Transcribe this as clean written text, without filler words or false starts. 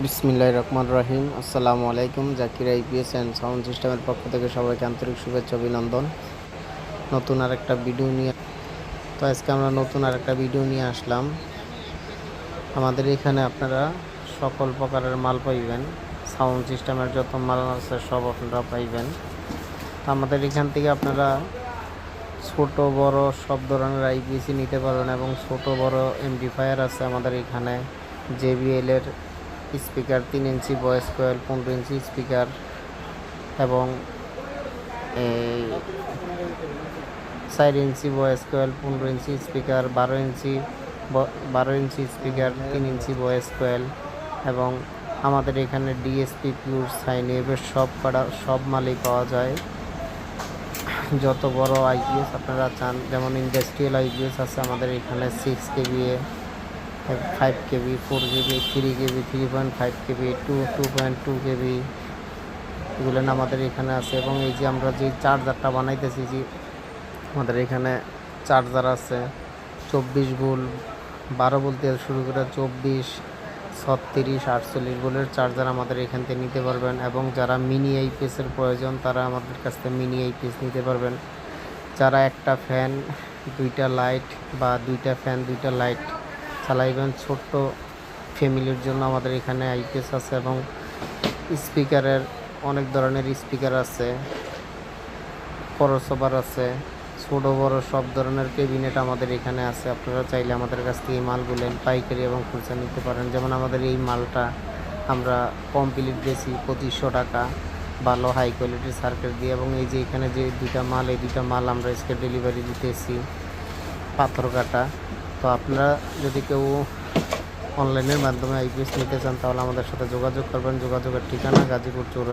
বিসমিল্লাহির রহমানির রহিম। আসসালামু আলাইকুম। জাকির আইপিএস অ্যান্ড সাউন্ড সিস্টেমের পক্ষ থেকে সবাইকে আন্তরিক শুভেচ্ছা অভিনন্দন। নতুন আরেকটা ভিডিও নিয়ে আজকে আমরা নতুন আরেকটা ভিডিও নিয়ে আসলাম। আমাদের এখানে আপনারা সকল প্রকারের মাল পাইবেন। সাউন্ড সিস্টেমের যত মাল আছে সব আপনারা পাইবেন। আমাদের এখান থেকে আপনারা ছোট বড় সব ধরনের আইপিএসি নিতে পারবেন এবং ছোট বড় এমপ্লিফায়ার আছে আমাদের এখানে। JBL এর speaker 3 inch, voice coil 15 inch speaker এবং 4 inch voice coil, 15 inch speaker, 12 inch speaker, 3 inch voice coil এবং আমাদের এখানে DSP পিওর সাইন ওয়েভের সব মালই পাওয়া যায়। যত বড় আইপিএস আপনারা চান, যেমন ইন্ডাস্ট্রিয়াল আইপিএস আছে আমাদের এখানে 6 কেবিএ, 5 কেবি, 4 কেবি, 3 কেবি, 3.5 কেবি, 2.2 কেবি, এগুলো আমাদের এখানে আছে। এবং এই যে আমরা যে চার্জারটা বানাইতেছি, যে আমাদের এখানে চার্জার আছে 24 ভোল্ট, 12 ভোল্ট থেকে শুরু করে 24, 36, 48 ভোল্টের চার্জার আমাদের এখান থেকে নিতে পারবেন। এবং যারা মিনি আইপিএসের প্রয়োজন তারা আমাদের কাছ থেকে মিনি আইপিএস নিতে পারবেন। যারা একটা ফ্যান, 2টা লাইট বা 2টা ফ্যান, 2টা লাইট চালাইবেন, ছোট্ট ফ্যামিলির জন্য আমাদের এখানে আইপিএস আছে। এবং স্পিকারের অনেক ধরনের স্পিকার আছে, ক্রসওভার আছে, ছোট বড় সব ধরনের ক্যাবিনেট আমাদের এখানে আছে। আপনারা চাইলে আমাদের কাছ থেকে এই মালগুলো পাইকারি এবং খুচরা নিতে পারেন। যেমন আমাদের এই মালটা আমরা কমপ্লিট দিয়েছি 2500 টাকা, ভালো হাই কোয়ালিটির সার্কিট দিয়ে। এবং এই যে এখানে যে দুইটা মাল, এই দুইটা মাল আমরা আজকে ডেলিভারি দিতেছি পাথরঘাটা। তো আপনারা যদি কেউ অনলাইনের মাধ্যমে আইপিএস নিতে চান তাহলে আমাদের সাথে যোগাযোগ করবেন। যোগাযোগের ঠিকানা গাজীপুর চৌরাস্তা।